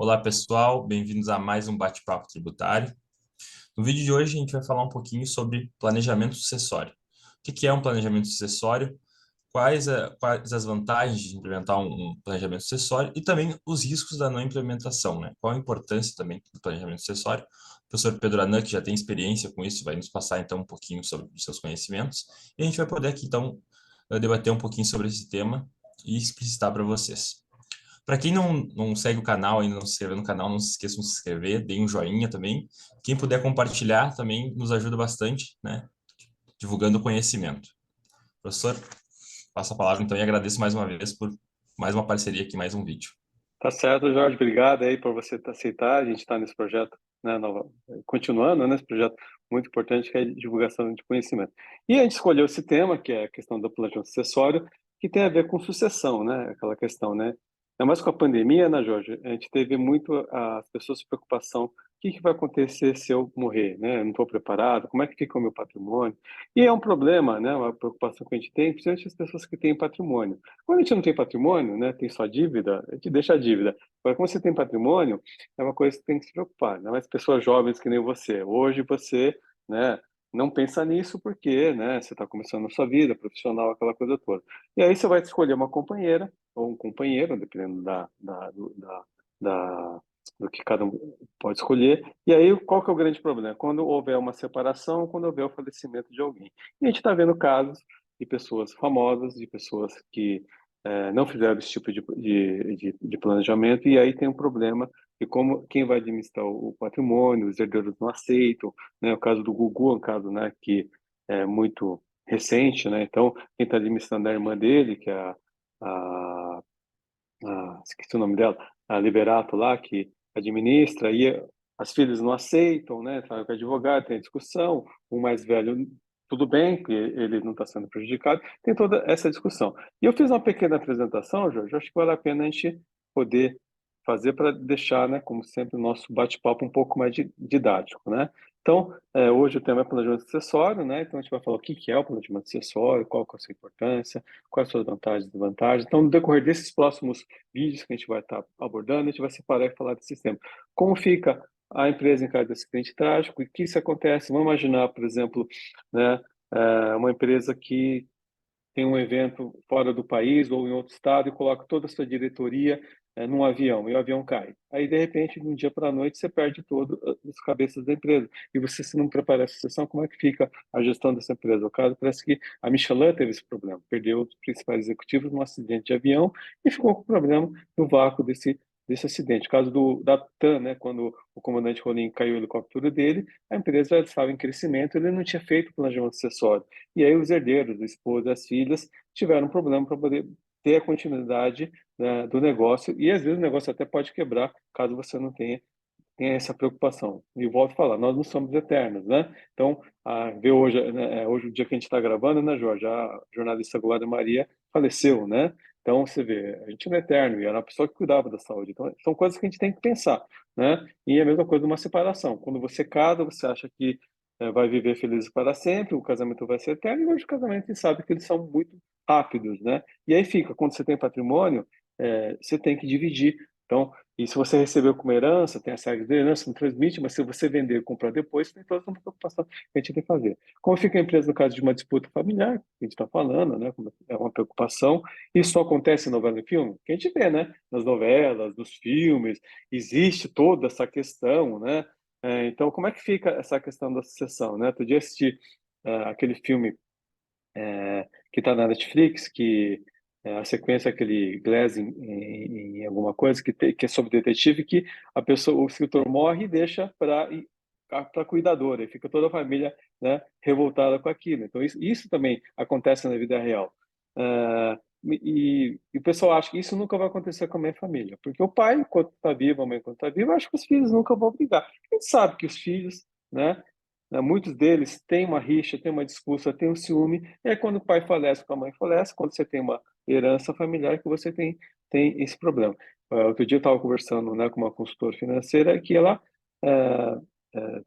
Olá, pessoal, bem-vindos a mais um bate-papo tributário. No vídeo de hoje, a gente vai falar um pouquinho sobre planejamento sucessório. O que é um planejamento sucessório? Quais as vantagens de implementar um planejamento sucessório e também os riscos da não implementação, né? Qual a importância também do planejamento sucessório? O professor Pedro Anan, que já tem experiência com isso, vai nos passar então um pouquinho sobre os seus conhecimentos e a gente vai poder aqui então debater um pouquinho sobre esse tema e explicitar para vocês. Para quem não segue o canal, ainda não se inscreveu no canal, não se esqueçam de se inscrever, deem um joinha também. Quem puder compartilhar também nos ajuda bastante, né? Divulgando o conhecimento. Professor, passo a palavra então e agradeço mais uma vez por mais uma parceria aqui, mais um vídeo. Tá certo, Jorge. Obrigado aí por você aceitar. A gente está nesse projeto, né, continuando nesse projeto muito importante que é a divulgação de conhecimento. E a gente escolheu esse tema, que é a questão do planejamento sucessório, que tem a ver com sucessão, né? Aquela questão, né? Ainda mais com a pandemia, né, Jorge? A gente teve muito as pessoas com preocupação: o que vai acontecer se eu morrer, né? Eu não estou preparado, como é que fica o meu patrimônio? E é um problema, né? Uma preocupação que a gente tem, principalmente as pessoas que têm patrimônio. Quando a gente não tem patrimônio, né, tem só dívida, a gente deixa a dívida. Agora, quando você tem patrimônio, é uma coisa que tem que se preocupar, né? Mas pessoas jovens que nem você, hoje você, né, não pensa nisso porque, né, você está começando a sua vida profissional, aquela coisa toda. E aí você vai escolher uma companheira ou um companheiro, dependendo da, do que cada um pode escolher. E aí, qual que é o grande problema? Quando houver uma separação, quando houver o falecimento de alguém. E a gente está vendo casos de pessoas famosas, de pessoas que não fizeram esse tipo de planejamento, e aí tem um problema de como quem vai administrar o patrimônio, os herdeiros não aceitam, né? O caso do Gugu é um caso, né, que é muito recente, né? Então, quem está administrando é a irmã dele, que é a, esqueci o nome dela, a Liberato lá, que administra, e as filhas não aceitam, né? Fala com o advogado, tem a discussão, o mais velho, tudo bem, que ele não está sendo prejudicado, tem toda essa discussão. E eu fiz uma pequena apresentação, Jorge, acho que vale a pena a gente poder fazer para deixar, né, como sempre, o nosso bate-papo um pouco mais didático, né? Então, hoje o tema é planejamento sucessório, né? Então, a gente vai falar o que é o planejamento sucessório, qual que é a sua importância, quais são as vantagens e desvantagens. Então, no decorrer desses próximos vídeos que a gente vai estar abordando, a gente vai separar e falar desse sistema. Como fica a empresa em caso de acidente trágico e o que isso acontece? Vamos imaginar, por exemplo, né, uma empresa que tem um evento fora do país ou em outro estado e coloca toda a sua diretoria num avião e o avião cai. Aí, de repente, de um dia para a noite, você perde todas as cabeças da empresa. E você, se não prepara a sucessão, como é que fica a gestão dessa empresa? O caso parece que a Michelin teve esse problema, perdeu os principais executivos num acidente de avião e ficou com o problema no vácuo desse acidente. O caso da TAM, né, quando o comandante Rolim caiu o helicóptero dele, a empresa estava em crescimento, ele não tinha feito o planejamento sucessório. E aí os herdeiros, o esposo e as filhas, tiveram um problema para poder ter a continuidade, né, do negócio, e às vezes o negócio até pode quebrar, caso você não tenha essa preocupação. E volto a falar, nós não somos eternos, né? Então, ver hoje, né, hoje o dia que a gente está gravando, né, Jorge, a jornalista Glória Maria faleceu, né? Então, você vê, a gente não é eterno, e era uma pessoa que cuidava da saúde. Então, são coisas que a gente tem que pensar, né? E é a mesma coisa de uma separação. Quando você casa, você acha que vai viver felizes para sempre, o casamento vai ser eterno, e hoje o casamento, a gente sabe que eles são muito rápidos, né? E aí fica, quando você tem patrimônio, você tem que dividir. Então, e se você recebeu como herança, tem as regras de herança, não transmite, mas se você vender e comprar depois, tem toda uma preocupação que a gente tem que fazer. Como fica a empresa no caso de uma disputa familiar, que a gente está falando, né? Como é uma preocupação. Isso só acontece em novela e filme? Que a gente vê, né? Nas novelas, nos filmes, existe toda essa questão, né? Então, como é que fica essa questão da sucessão, né? Outro dia assisti aquele filme que está na Netflix, que a sequência é aquele Glass em alguma coisa que é sobre detetive, que a pessoa, o escritor morre e deixa para cuidadora, e fica toda a família, né, revoltada com aquilo. Então isso também acontece na vida real. E o pessoal acha que isso nunca vai acontecer com a minha família, porque o pai, enquanto está vivo, a mãe, enquanto está viva, acha que os filhos nunca vão brigar. A gente sabe que os filhos, né, muitos deles têm uma rixa, têm uma disputa, têm um ciúme. É quando o pai falece, quando a mãe falece, quando você tem uma herança familiar, que você tem esse problema. Outro dia eu estava conversando, né, com uma consultora financeira que ela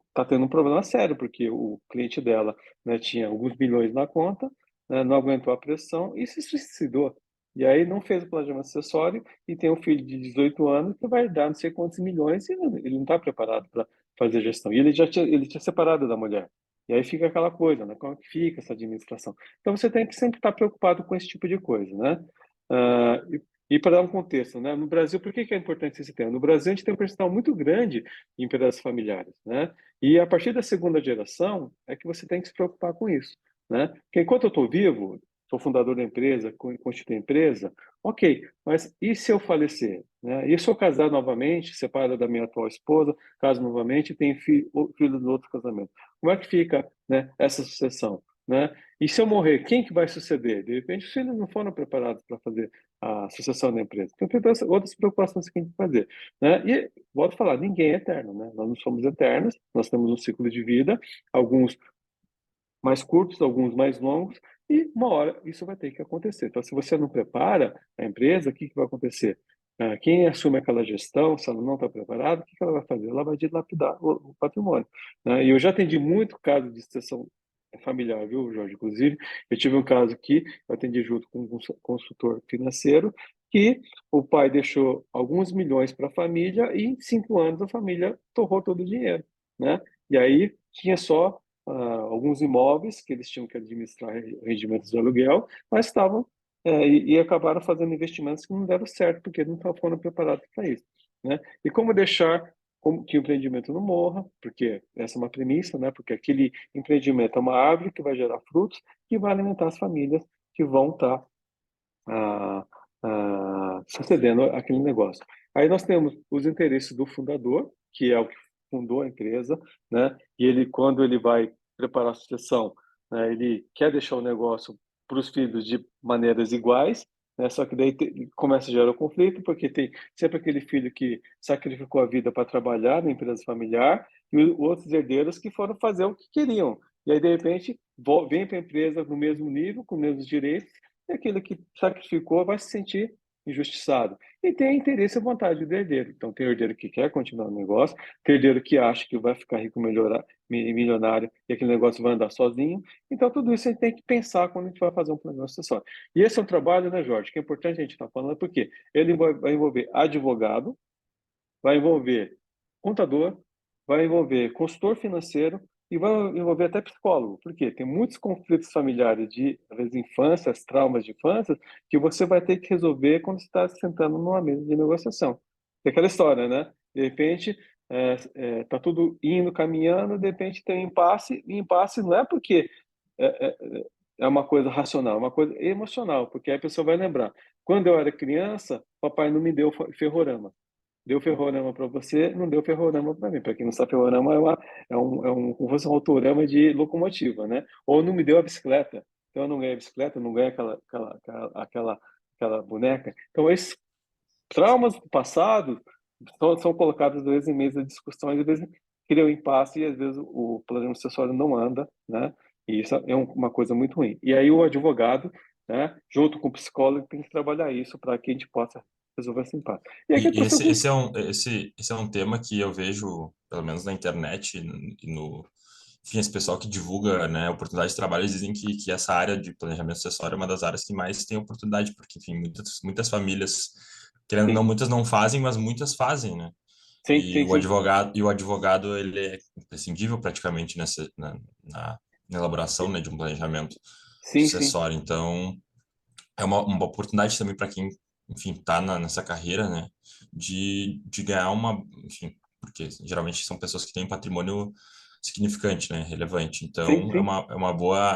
está tendo um problema sério, porque o cliente dela, né, tinha alguns milhões na conta, né, não aguentou a pressão e se suicidou. E aí não fez o planejamento sucessório e tem um filho de 18 anos que vai dar não sei quantos milhões e ele não está preparado para fazer gestão. E ele tinha separado da mulher. E aí fica aquela coisa, né? Como é que fica essa administração? Então você tem que sempre estar preocupado com esse tipo de coisa, né? E para dar um contexto, né? No Brasil, por que é importante esse tema? No Brasil, a gente tem um percentual muito grande em empresas familiares, né? E a partir da segunda geração é que você tem que se preocupar com isso, né? Porque enquanto eu estou vivo, sou fundador da empresa, constitui a empresa, ok, mas e se eu falecer? Né? E se eu casar novamente, separo da minha atual esposa, caso novamente e tenho filho do outro casamento? Como é que fica, né, essa sucessão? Né? E se eu morrer, quem que vai suceder? De repente, os filhos não foram preparados para fazer a sucessão da empresa. Então, tem outras preocupações que a gente tem que fazer. Né? E, volto a falar, ninguém é eterno. Né? Nós não somos eternos, nós temos um ciclo de vida, alguns mais curtos, alguns mais longos, e uma hora isso vai ter que acontecer. Então, se você não prepara a empresa, o que vai acontecer? Quem assume aquela gestão, se ela não está preparada, o que ela vai fazer? Ela vai dilapidar o patrimônio. Né? E eu já atendi muito caso de sucessão familiar, viu, Jorge? Inclusive, eu tive um caso que eu atendi junto com um consultor financeiro, que o pai deixou alguns milhões para a família e em 5 anos a família torrou todo o dinheiro. Né? E aí tinha só alguns imóveis que eles tinham que administrar rendimentos de aluguel, mas estavam e acabaram fazendo investimentos que não deram certo porque não foram preparados para isso, né? E como deixar que o empreendimento não morra, porque essa é uma premissa, né? Porque aquele empreendimento é uma árvore que vai gerar frutos que vai alimentar as famílias que vão estar sucedendo aquele negócio. Aí nós temos os interesses do fundador, que é o que fundou a empresa, né? E ele, quando ele vai preparar a sucessão, né, ele quer deixar o negócio para os filhos de maneiras iguais, né? Só que daí começa a gerar o conflito, porque tem sempre aquele filho que sacrificou a vida para trabalhar na empresa familiar e outros herdeiros que foram fazer o que queriam. E aí, de repente, vem para a empresa no mesmo nível, com os mesmos direitos, e aquele que sacrificou vai se sentir injustiçado. E tem a interesse e vontade do herdeiro. Então, tem herdeiro que quer continuar o negócio, tem herdeiro que acha que vai ficar rico, milionário, e aquele negócio vai andar sozinho. Então, tudo isso a gente tem que pensar quando a gente vai fazer um plano sucessório. E esse é um trabalho, né, Jorge, que é importante a gente estar falando, porque ele vai envolver advogado, vai envolver contador, vai envolver consultor financeiro e vai envolver até psicólogo, porque tem muitos conflitos familiares de, às vezes, infância, traumas de infância, que você vai ter que resolver quando você está sentando numa mesa de negociação. É aquela história, né? De repente, tá tudo indo, caminhando, de repente tem um impasse, e impasse não é porque é, é, é uma coisa racional, é uma coisa emocional, porque aí a pessoa vai lembrar. Quando eu era criança, papai não me deu ferrorama. Deu ferrorama para você, não deu ferrorama para mim. Para quem não sabe, ferrorama como fosse um autorama de locomotiva, né? Ou não me deu a bicicleta. Então eu não ganhei a bicicleta, eu não ganhei aquela boneca. Então esses traumas do passado são colocados às vezes em mesa de discussão, às vezes criam impasse e às vezes o planejamento sucessório não anda, né? E isso é uma coisa muito ruim. E aí o advogado, né, junto com o psicólogo, tem que trabalhar isso para que a gente possa resolver esse impasse. E aquele E processo. esse é um tema que eu vejo, pelo menos na internet e no, enfim, esse pessoal que divulga, né, oportunidade de trabalho, eles dizem que essa área de planejamento sucessório é uma das áreas que mais tem oportunidade, porque, enfim, muitas famílias, querendo ou não, Sim, muitas não fazem, mas muitas fazem, né? sim, sim, sim. E o advogado, ele é imprescindível praticamente na elaboração, né, de um planejamento Sim, sim. sucessório. Então, é uma oportunidade também para quem, enfim, está nessa carreira, né, de ganhar enfim, porque geralmente são pessoas que têm patrimônio significante, né, relevante. Sim, Então, sim. é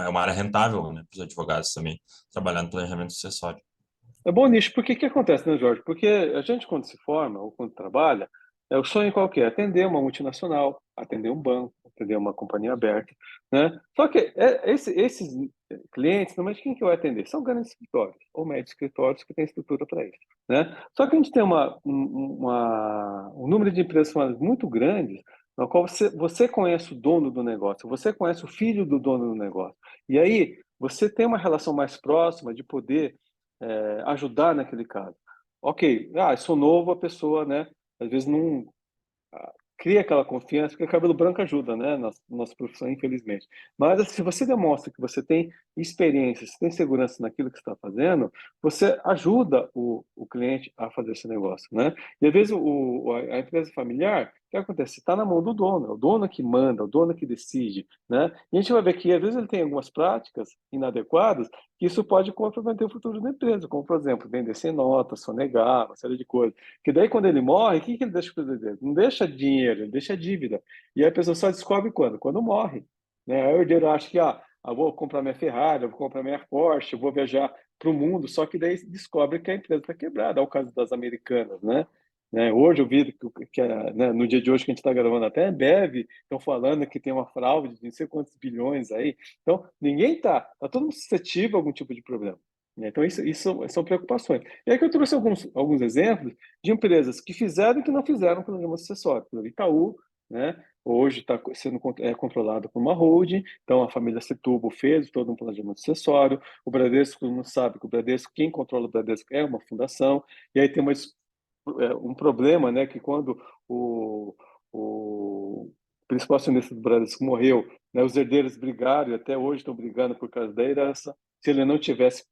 uma área rentável, né, para os advogados também trabalhar no planejamento sucessório. É bom nicho, porque o que acontece, né, Jorge? Porque a gente, quando se forma ou quando trabalha, o sonho qual que é? Atender uma multinacional, atender um banco, atender uma companhia aberta, né? Só que esses clientes, normalmente, quem que vai atender? São grandes escritórios, ou médios escritórios que têm estrutura para isso, né? Só que a gente tem um número de empresas muito grande, na qual você conhece o dono do negócio, você conhece o filho do dono do negócio. E aí, você tem uma relação mais próxima de poder ajudar naquele caso. Ok, sou novo, a pessoa, né, às vezes não cria aquela confiança, porque cabelo branco ajuda, né, na nossa profissão, infelizmente. Mas assim, se você demonstra que você tem experiência, você tem segurança naquilo que você está fazendo, você ajuda o cliente a fazer esse negócio, né? E às vezes a empresa familiar, o que acontece? Está na mão do dono, é o dono que manda, é o dono que decide, né? E a gente vai ver que às vezes ele tem algumas práticas inadequadas que isso pode comprometer o futuro da empresa, como por exemplo, vender sem nota, sonegar, uma série de coisas. Que daí, quando ele morre, o que que ele deixa para o herdeiro? Não deixa dinheiro, ele deixa dívida. E aí a pessoa só descobre quando? Quando morre. Né? Aí o herdeiro acha que, eu vou comprar minha Ferrari, eu vou comprar minha Porsche, eu vou viajar para o mundo, só que daí descobre que a empresa está quebrada. É o caso das americanas, né? Hoje eu vi né, no dia de hoje que a gente está gravando, até a Ambev estão falando que tem uma fraude de não sei quantos bilhões aí. Então, ninguém está todo mundo suscetível a algum tipo de problema. Né? Então, isso são preocupações. E aí que eu trouxe alguns exemplos de empresas que fizeram e que não fizeram planejamento sucessório. O Itaú, né, hoje está sendo controlado por uma holding, então a família Setúbal fez todo um planejamento sucessório. O Bradesco, todo mundo sabe que o Bradesco, quem controla o Bradesco é uma fundação, e aí tem um problema, né, que quando o principal acionista do Bradesco morreu, né, os herdeiros brigaram e até hoje estão brigando por causa da herança. Se ele não tivesse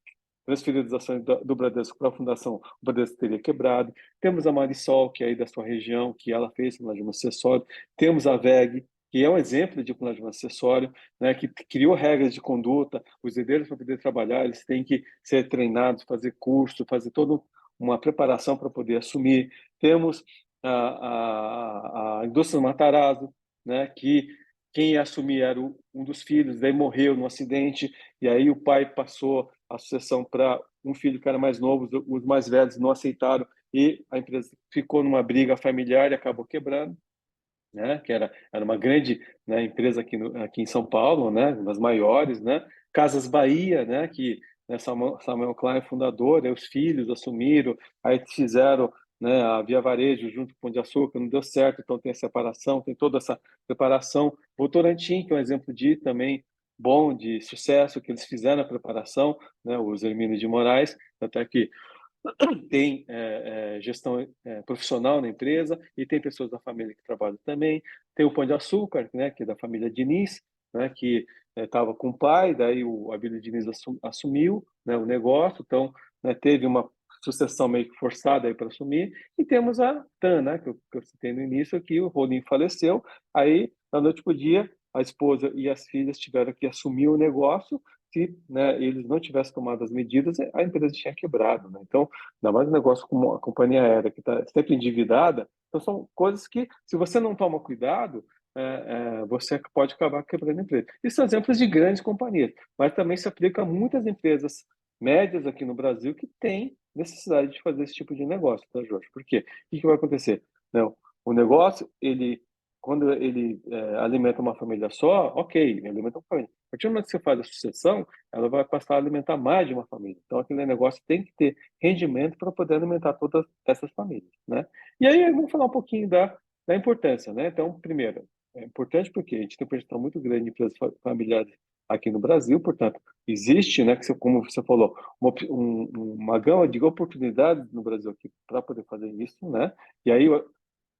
transferido as ações do Bradesco para a fundação, o Bradesco teria quebrado. Temos a Marisol, que é aí da sua região, que ela fez planejamento acessório. Temos a VEG, que é um exemplo de planejamento acessório, né, que criou regras de conduta. Os herdeiros, para poder trabalhar, eles têm que ser treinados, fazer curso, fazer toda uma preparação para poder assumir. Temos a indústria Matarazzo, né, que quem ia assumir era um dos filhos, daí morreu no acidente, e aí o pai passou a sucessão para um filho que era mais novo, os mais velhos não aceitaram, e a empresa ficou numa briga familiar e acabou quebrando, né? Que era uma grande, né, empresa aqui em São Paulo, né? Uma das maiores, né? Casas Bahia, né? Que, né, Samuel Klein, fundador, aí os filhos assumiram, aí fizeram, né, a Via Varejo junto com o Pão de Açúcar, não deu certo, então tem a separação, tem toda essa preparação. Votorantim, que é um exemplo de também bom, de sucesso, que eles fizeram a preparação, né, os Hermílio de Moraes, até que tem gestão profissional na empresa e tem pessoas da família que trabalham também. Tem o Pão de Açúcar, né, que é da família Diniz, né, que estava com o pai, daí o Abílio Diniz assumiu, né, o negócio, então, né, teve uma sucessão meio que forçada aí para assumir. E temos a TAM, né, que eu citei no início, que o Rolim faleceu, aí, da noite para o dia, a esposa e as filhas tiveram que assumir o negócio. Se, né, eles não tivessem tomado as medidas, a empresa tinha quebrado. Né? Então, ainda mais um negócio como a companhia aérea, que está sempre endividada. Então, são coisas que, se você não toma cuidado, você pode acabar quebrando a empresa. Isso são exemplos de grandes companhias, mas também se aplica a muitas empresas médias aqui no Brasil que têm necessidade de fazer esse tipo de negócio, tá, Jorge? Por quê? O que vai acontecer? Não, o negócio, quando ele alimenta uma família só, ok, ele alimenta uma família. A partir do momento que você faz a sucessão, ela vai passar a alimentar mais de uma família. Então, aquele negócio tem que ter rendimento para poder alimentar todas essas famílias, né? E aí, vamos falar um pouquinho da importância, né? Então, primeiro, é importante porque a gente tem uma projeção muito grande de empresas familiares aqui no Brasil, portanto, existe, né, como você falou, uma gama de oportunidades no Brasil aqui para poder fazer isso, né? E aí,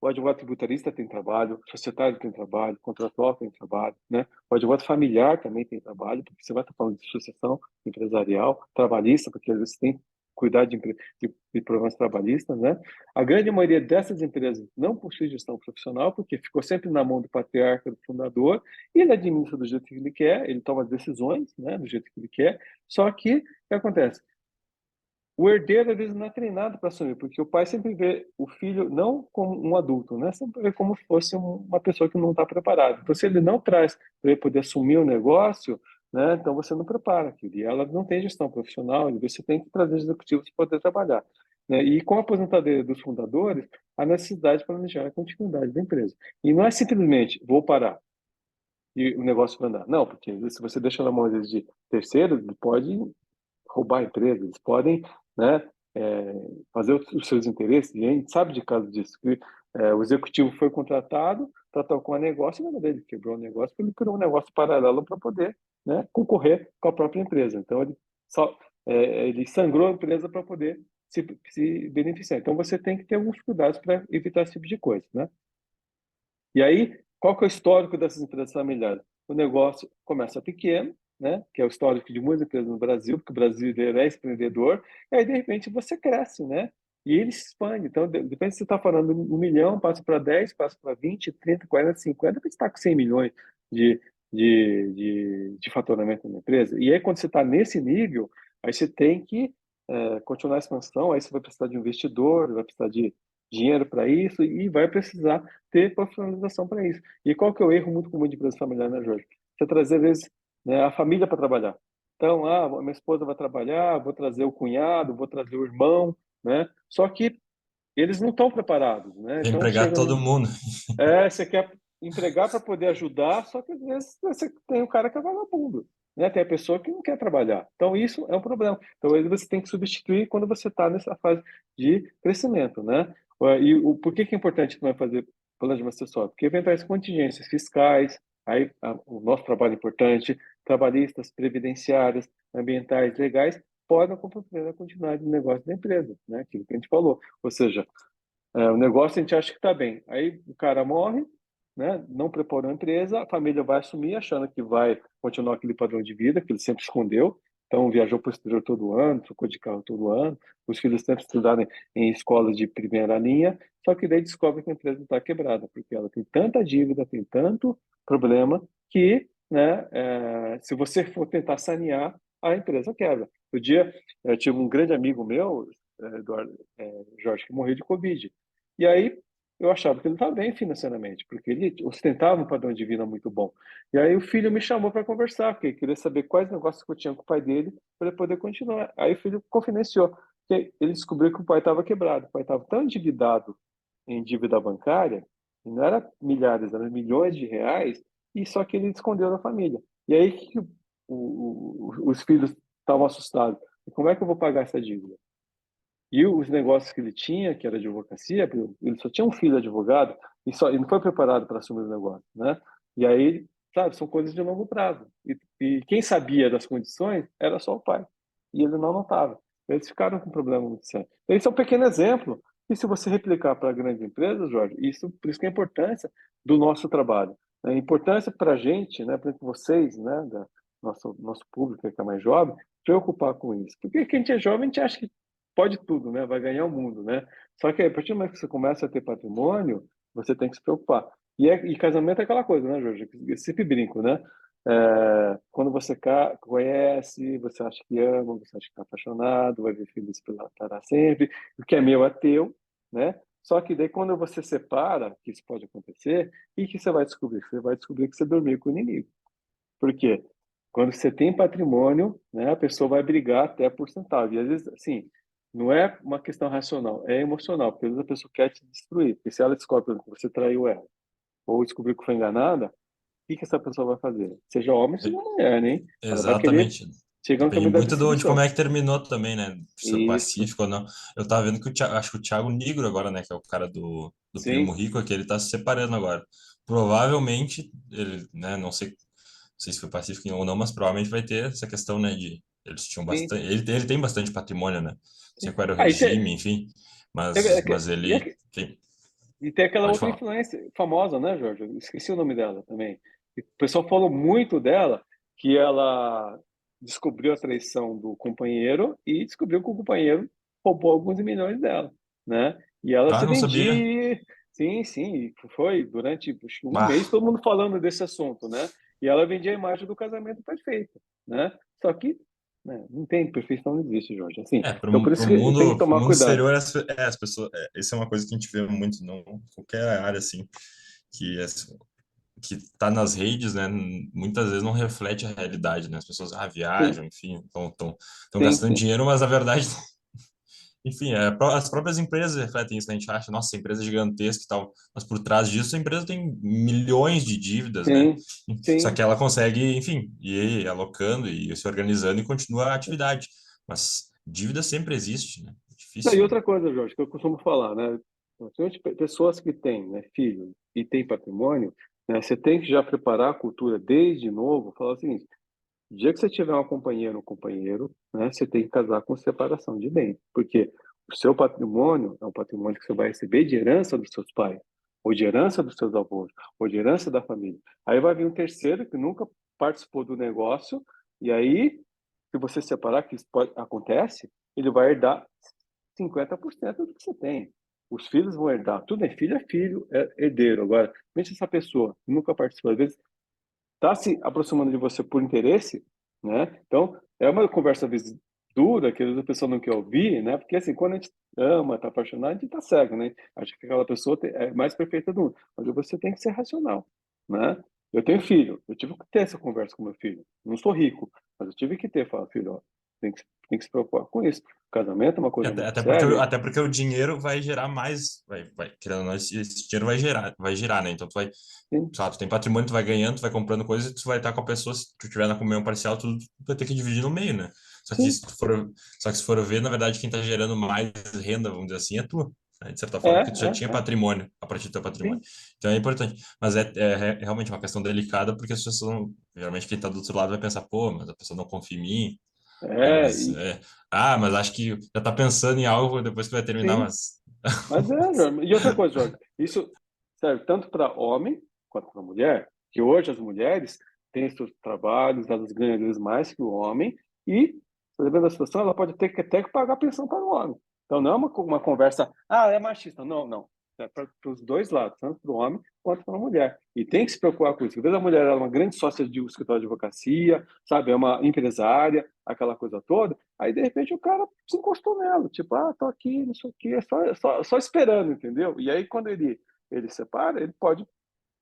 o advogado tributarista tem trabalho, o societário tem trabalho, o contratual tem trabalho, né? O advogado familiar também tem trabalho, porque você vai estar falando de sucessão empresarial, trabalhista, porque às vezes tem que cuidar de problemas trabalhistas, né? A grande maioria dessas empresas não possui gestão profissional, porque ficou sempre na mão do patriarca, do fundador, e ele administra do jeito que ele quer, ele toma as decisões, né, do jeito que ele quer, só que o que acontece? O herdeiro, às vezes, não é treinado para assumir, porque o pai sempre vê o filho não como um adulto, né? Sempre vê como se fosse uma pessoa que não está preparada. Então, se ele não traz para ele poder assumir o negócio, né? Então, você não prepara aquilo. E ela não tem gestão profissional, e você tem que trazer executivos para poder trabalhar. Né? E com a aposentadoria dos fundadores, a necessidade de planejar a continuidade da empresa. E não é simplesmente, vou parar e o negócio vai andar. Não, porque se você deixa na mão, às vezes, de terceiros, ele pode roubar a empresa, eles podem, né, fazer os seus interesses, e a gente sabe de casos disso, que o executivo foi contratado para tocar um negócio, e na verdade ele quebrou o negócio, porque ele criou um negócio paralelo para poder, né, concorrer com a própria empresa. Então, ele sangrou a empresa para poder se beneficiar. Então, você tem que ter alguns cuidados para evitar esse tipo de coisa, né? E aí, qual que é o histórico dessas empresas familiares? O negócio começa pequeno, né? Que é o histórico de muitas empresas no Brasil, porque o brasileiro é empreendedor, e aí, de repente, você cresce, né? E ele se expande. Então, de repente, você está falando 1 milhão, passa para 10, passa para 20, 30, 40, 50, você está com 100 milhões de, de faturamento na empresa. E aí, quando você está nesse nível, aí você tem que continuar a expansão, aí você vai precisar de um investidor, vai precisar de dinheiro para isso e vai precisar ter profissionalização para isso. E qual que é o erro muito comum de empresa familiar, né, Jorge? Você trazer, às vezes, né, a família para trabalhar. Então, minha esposa vai trabalhar, vou trazer o cunhado, vou trazer o irmão, né? Só que eles não estão preparados, né? Quer Então, empregar chega todo no... mundo. Você quer empregar para poder ajudar, só que às vezes você tem o cara que é vagabundo, né? Tem a pessoa que não quer trabalhar. Então, isso é um problema. Então, aí você tem que substituir quando você está nessa fase de crescimento, né? E por que que é importante também fazer planejamento acessório? Porque eventuais contingências fiscais, aí o nosso trabalho é importante, trabalhistas, previdenciárias, ambientais, legais, podem comprometer a continuidade do negócio da empresa, né? Aquilo que a gente falou. Ou seja, o negócio a gente acha que está bem. Aí o cara morre, né? Não preparou a empresa, a família vai assumir achando que vai continuar aquele padrão de vida que ele sempre escondeu. Então viajou para o exterior todo ano, trocou de carro todo ano, os filhos sempre estudaram em escolas de primeira linha, só que daí descobre que a empresa está quebrada, porque ela tem tanta dívida, tem tanto problema que, né, se você for tentar sanear, a empresa quebra. O dia eu tive um grande amigo meu, Eduardo, Jorge, que morreu de Covid. E aí eu achava que ele estava bem financeiramente, porque ele ostentava um padrão de vida muito bom. E aí o filho me chamou para conversar, porque queria saber quais negócios que eu tinha com o pai dele para ele poder continuar. Aí o filho confidenciou que ele descobriu que o pai estava quebrado. O pai estava tão endividado em dívida bancária, e não era milhares, eram milhões de reais, e só que ele escondeu da família. E aí que os filhos estavam assustados. Como é que eu vou pagar essa dívida? E os negócios que ele tinha, que era de advocacia, ele só tinha um filho advogado e não foi preparado para assumir o negócio, né? E aí, sabe, são coisas de longo prazo. E quem sabia das condições era só o pai. E ele não notava. Eles ficaram com um problema muito sério. Então, esse é um pequeno exemplo. E se você replicar para grandes empresas, Jorge, por isso que é a importância do nosso trabalho. A importância para a gente, né, para vocês, né, nosso público que é mais jovem, preocupar com isso. Porque quem é jovem, a gente acha que pode tudo, né? Vai ganhar o mundo, né? Só que aí, a partir do momento que você começa a ter patrimônio, você tem que se preocupar. E casamento é aquela coisa, né, Jorge? Eu sempre brinco, né? Quando você conhece, você acha que ama, você acha que está apaixonado, vai ver filhos para sempre, o que é meu é teu, né? Só que daí quando você separa, que isso pode acontecer, e que você vai descobrir? Você vai descobrir que você dormiu com o inimigo. Por quê? Quando você tem patrimônio, né, a pessoa vai brigar até por centavo. E às vezes, assim, não é uma questão racional, é emocional, porque às vezes a pessoa quer te destruir. Porque se ela descobre, por exemplo, que você traiu ela, ou descobriu que foi enganada, o que que essa pessoa vai fazer? Seja homem, seja mulher, né? Ela vai querer Exatamente. chegar no Depende caminho da muito de como destruição. é que terminou também, né? Se foi Isso, pacífico ou não. Eu tava vendo que acho que o Thiago Nigro agora, né? Que é o cara do Primo sim, Rico, aqui, ele tá se separando agora. Provavelmente, ele, né? Não sei se foi pacífico ou não, mas provavelmente vai ter essa questão, né? De eles tinham sim, bastante. Ele tem bastante patrimônio, né? Não sei sim. qual era o Ah, regime, enfim. Mas ele tem. e tem aquela Pode outra falar. influência famosa, né, Jorge? Eu esqueci o nome dela também. E o pessoal falou muito dela, que ela descobriu a traição do companheiro e descobriu que o companheiro roubou alguns milhões dela, né? E ela Ah, se não sabia. vendia. Sim, sim, e foi durante acho que um Bah. mês todo mundo falando desse assunto, né? E ela vendia a imagem do casamento perfeito, né? Só que, né, não tem perfeição, não existe, Jorge. Assim, Para então por isso que tem que pro tomar mundo cuidado. exterior, as pessoas, isso é uma coisa que a gente vê muito, não, em qualquer área, assim, que, que tá nas redes, né, muitas vezes não reflete a realidade, né, as pessoas, Sim, viajam, enfim, estão sim, gastando sim. dinheiro, mas na verdade, enfim, as próprias empresas refletem isso, né, a gente acha, nossa, a empresa é gigantesca e tal, mas por trás disso a empresa tem milhões de dívidas, né, Sim, só que sim. ela consegue, enfim, ir alocando e se organizando e continua a atividade, mas dívida sempre existe, né, é Não, e difícil. outra coisa, Jorge, que eu costumo falar, né? Principalmente pessoas que têm, né, filhos e têm patrimônio, né, você tem que já preparar a cultura desde novo, falar o seguinte, o dia que você tiver uma companheira ou um companheiro, né, você tem que casar com separação de bens, porque o seu patrimônio é um patrimônio que você vai receber de herança dos seus pais. ou de herança dos seus avós, ou de herança da família. Aí vai vir um terceiro que nunca participou do negócio, e aí, se você separar, que isso acontece, ele vai herdar 50% do que você tem. Os filhos vão herdar. Tudo é filho, é herdeiro. Agora, pense essa pessoa que nunca participou, às vezes está se aproximando de você por interesse, né? Então, é uma conversa às vezes dura, que às vezes a pessoa não quer ouvir, né? Porque assim, quando a gente ama, está apaixonado, a gente está cego, né? Acha que aquela pessoa é mais perfeita do mundo. Mas você tem que ser racional, né? Eu tenho filho, eu tive que ter essa conversa com meu filho. Não sou rico, mas eu tive que ter, falar, filho, ó, tem que se preocupar com isso. O casamento é uma coisa muito Até porque, séria. até porque o dinheiro vai gerar mais, querendo ou não, esse dinheiro vai girar, né? Então tu vai, Sim, sei lá, tu tem patrimônio, tu vai ganhando, tu vai comprando coisas, e tu vai estar com a pessoa, se tu tiver na comunhão parcial, tu vai ter que dividir no meio, né? Só que sim. se tu for, só que se for ver, na verdade, quem tá gerando mais renda, vamos dizer assim, é tu, né? De certa É, forma, porque tu já é, tinha é. patrimônio a partir do teu patrimônio. Sim. Então é importante. Mas é realmente uma questão delicada, porque as pessoas não, geralmente quem tá do outro lado vai pensar, pô, mas a pessoa não confia em mim, né? É, Mas acho que já tá pensando em algo depois que vai terminar, sim. mas. Mas Jorge. E outra coisa, Jorge, isso serve tanto para homem quanto para mulher, que hoje as mulheres têm seus trabalhos, elas ganham às vezes mais que o homem, e, dependendo da situação, ela pode ter que até que pagar pensão para o homem. Então não é uma conversa, é machista. Não, não. É para os dois lados, tanto para o homem quanto para a mulher. E tem que se preocupar com isso. Às vezes a mulher é uma grande sócia de um escritório de advocacia, sabe, é uma empresária, aquela coisa toda. Aí, de repente, o cara se encostou nela, tipo, tô aqui, não sei o quê, só esperando, entendeu? E aí, quando ele separa, ele pode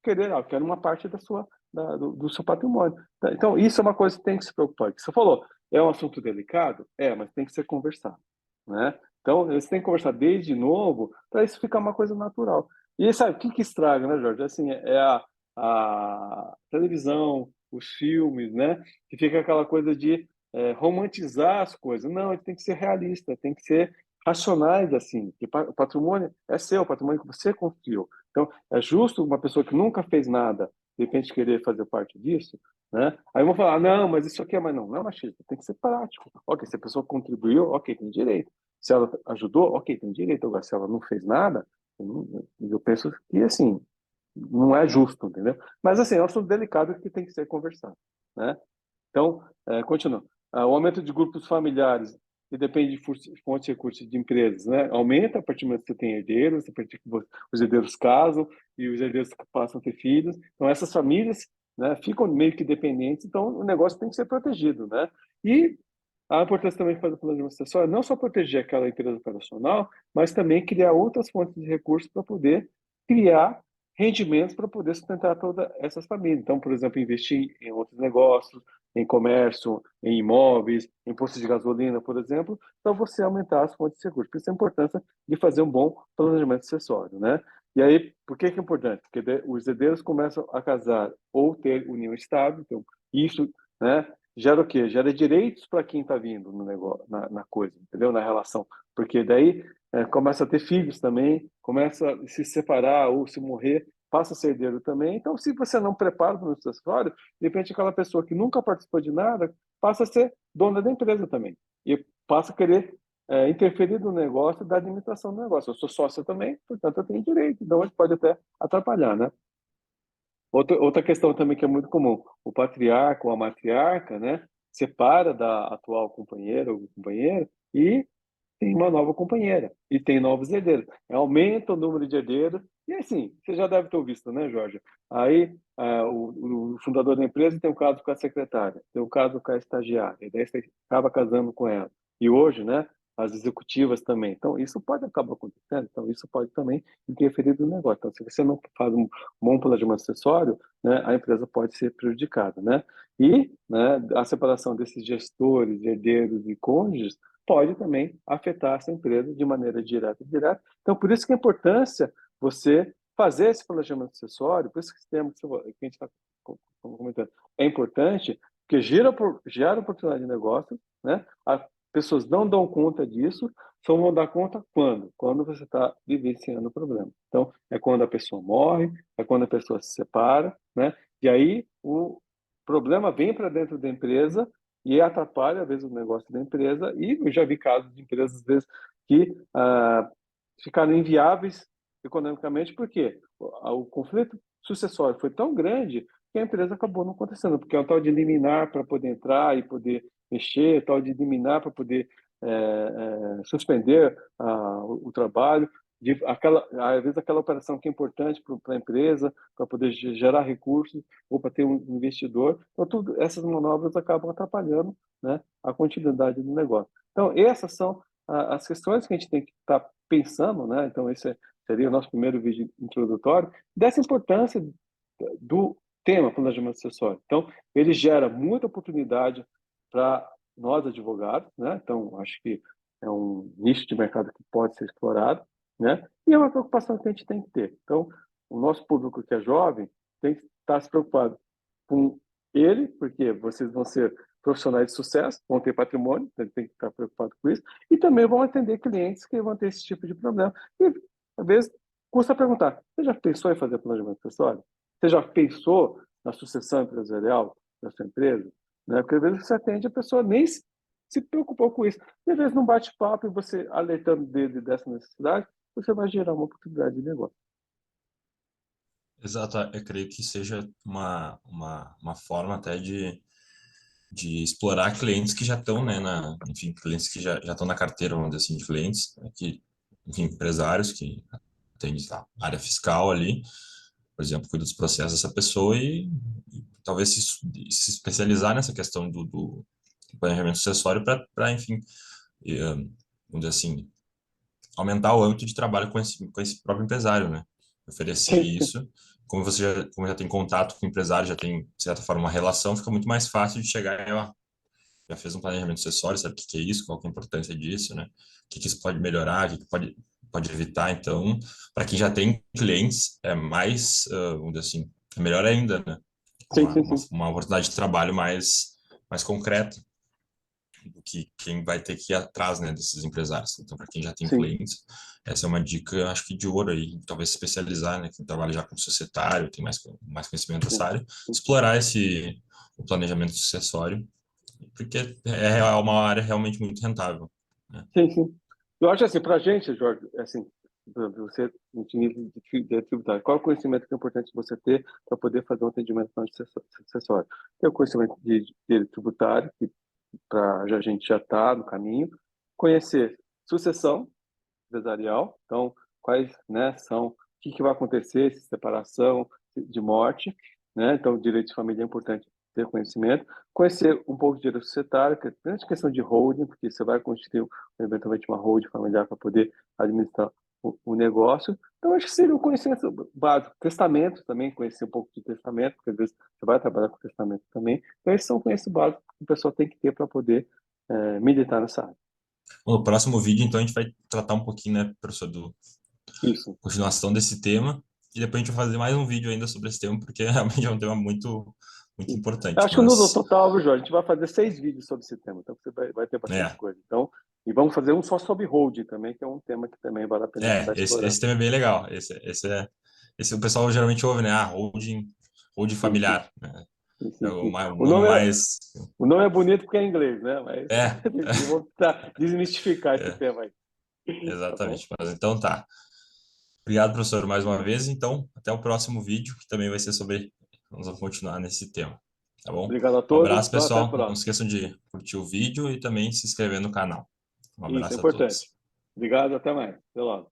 querer, eu quero uma parte do seu patrimônio. Então, isso é uma coisa que tem que se preocupar. Que você falou, é um assunto delicado? mas tem que ser conversado, né? Então, você tem que conversar desde novo para isso ficar uma coisa natural. E aí, sabe, o que estraga, né, Jorge? Assim, é a televisão, os filmes, né? Que fica aquela coisa de romantizar as coisas. Não, ele tem que ser realista, tem que ser racionais, assim. Que o patrimônio é seu, o patrimônio que você construiu. Então, é justo uma pessoa que nunca fez nada, de repente, querer fazer parte disso, né? Aí vão falar, não, mas isso aqui é... Mas não é machista, tem que ser prático. Ok, se a pessoa contribuiu, ok, tem direito. Se ela ajudou, ok, tem direito. Agora, se ela não fez nada, eu penso que, assim, não é justo, entendeu? Mas, assim, é um assunto delicado que tem que ser conversado, né? Então, continua. O aumento de grupos familiares, que depende de fontes de recursos de empresas, né? Aumenta a partir do momento que você tem herdeiros, a partir que os herdeiros casam e os herdeiros passam a ter filhos. Então, essas famílias, né, ficam meio que dependentes, então o negócio tem que ser protegido, né? E a importância também de fazer o planejamento acessório, não só proteger aquela empresa operacional, mas também criar outras fontes de recursos para poder criar rendimentos para poder sustentar todas essas famílias. Então, por exemplo, investir em outros negócios, em comércio, em imóveis, em postos de gasolina, por exemplo, para você aumentar as fontes de recursos. Por isso a importância de fazer um bom planejamento acessório, né? E aí, por que é importante? Porque os herdeiros começam a casar ou ter união estável, então isso, né, gera o quê? Gera direitos para quem está vindo no negócio, na coisa, entendeu? Na relação. Porque daí começa a ter filhos também, começa a se separar ou se morrer, passa a ser herdeiro também. Então, se você não prepara para o sucessório, de repente aquela pessoa que nunca participou de nada passa a ser dona da empresa também. E passa a querer interferir no negócio da administração do negócio. Eu sou sócio também, portanto eu tenho direito. Então, ele pode até atrapalhar, né? Outra questão também que é muito comum, o patriarca ou a matriarca, né, separa da atual companheira ou companheiro e tem uma nova companheira e tem novos herdeiros. Aumenta o número de herdeiros e assim, você já deve ter visto, né, Jorge? Aí o fundador da empresa tem um caso com a secretária, tem um caso com a estagiária, e daí você acaba casando com ela. E hoje, né, as executivas também. Então, isso pode acabar acontecendo, então isso pode também interferir no negócio. Então, se você não faz um bom planejamento acessório, né, a empresa pode ser prejudicada, né? E, né, a separação desses gestores, herdeiros e cônjuges pode também afetar essa empresa de maneira direta e indireta. Então, por isso que a importância você fazer esse planejamento acessório, por isso que esse tema que a gente está comentando é importante, porque gera oportunidade de negócio, né? As pessoas não dão conta disso, só vão dar conta quando? Quando você está vivenciando o problema. Então, é quando a pessoa morre, é quando a pessoa se separa, né? E aí o problema vem para dentro da empresa e atrapalha, às vezes, o negócio da empresa. E eu já vi casos de empresas, às vezes, que ficaram inviáveis economicamente, porque o conflito sucessório foi tão grande que a empresa acabou não acontecendo, porque é um tal de liminar para poder entrar e poder mexer, tal de liminar para poder suspender o trabalho, às vezes aquela operação que é importante para a empresa, para poder gerar recursos ou para ter um investidor. Então, essas manobras acabam atrapalhando, né, a continuidade do negócio. Então, essas são as questões que a gente tem que estar pensando, né? Então, esse seria o nosso primeiro vídeo introdutório, dessa importância do tema planejamento sucessório. Então, ele gera muita oportunidade para nós advogados, né? Então, acho que é um nicho de mercado que pode ser explorado, né? E é uma preocupação que a gente tem que ter. Então, o nosso público que é jovem tem que estar se preocupado com ele, porque vocês vão ser profissionais de sucesso, vão ter patrimônio, então ele tem que estar preocupado com isso, e também vão atender clientes que vão ter esse tipo de problema. E, às vezes, custa perguntar, você já pensou em fazer planejamento sucessório? Você já pensou na sucessão empresarial da sua empresa? Né? Porque às vezes você atende a pessoa nem se preocupou com isso. E às vezes num bate-papo e você alertando dele dessa necessidade, você vai gerar uma oportunidade de negócio. Exato, eu creio que seja uma forma até de explorar clientes que já estão, né, enfim, clientes que já estão na carteira, vamos dizer assim, de clientes, né, que, enfim, empresários que atendem a área fiscal ali, por exemplo, cuida dos processos dessa pessoa e talvez se especializar nessa questão do planejamento sucessório para, enfim, vamos dizer assim, aumentar o âmbito de trabalho com esse próprio empresário, né? Oferecer Sim, sim, isso. Como já tem contato com o empresário, já tem, de certa forma, uma relação, fica muito mais fácil de chegar e, ó, já fez um planejamento sucessório, sabe o que que é isso, qual que é a importância disso, né? O que que isso pode melhorar, o que que pode evitar. Então, para quem já tem clientes, é mais, vamos dizer assim, é melhor ainda, né? sim, Uma, sim, uma, sim, uma oportunidade de trabalho mais concreta do que quem vai ter que ir atrás, né, desses empresários. Então, para quem já tem sim, clientes, essa é uma dica, acho que de ouro aí, talvez se especializar, né, quem trabalha já como societário, tem mais conhecimento dessa sim, área, explorar o planejamento sucessório, porque é uma área realmente muito rentável, né? sim, sim. Eu acho assim, para a gente, Jorge, assim, pra você, no nível de tributário, qual é o conhecimento que é importante você ter para poder fazer um atendimento não sucessório? Tem o conhecimento de direito tributário, que a gente já está no caminho, conhecer sucessão empresarial, então quais, né, são, o que vai acontecer, se separação, de morte, né? Então o direito de família é importante ter conhecimento, conhecer um pouco de direito societário, que é grande questão de holding, porque você vai constituir eventualmente uma holding familiar para poder administrar o negócio. Então acho que seria um conhecimento básico, testamento também, conhecer um pouco de testamento, porque às vezes você vai trabalhar com testamento também. Então esses são conhecimentos básicos que o pessoal tem que ter para poder militar nessa área. No próximo vídeo, então, a gente vai tratar um pouquinho, né, professor, Isso. continuação desse tema, e depois a gente vai fazer mais um vídeo ainda sobre esse tema, porque realmente é um tema muito Eu importante, acho que no mas, total, viu, Jorge, a gente vai fazer 6 vídeos sobre esse tema, então você vai ter bastante é, coisa. Então, e vamos fazer um só sobre holding também, que é um tema que também vale a pena a gente estar esse explorando. tema é bem legal. Esse o pessoal geralmente ouve, né? Ah, holding Sim, sim, familiar, né? sim, É sim, sim. o nome mais. O nome é bonito porque é em inglês, né? Mas É, vamos tentar desmistificar esse é, tema aí, tá bom? exatamente. Mas então tá. Obrigado, professor, mais uma vez. Então, até o próximo vídeo, que também vai ser sobre. Vamos continuar nesse tema, tá bom? Obrigado a Um todos, abraço, então até a pessoal. Não próxima. esqueçam de curtir o vídeo e também se inscrever no canal. Um Isso é abraço a importante. todos. Obrigado, até mais. Até logo.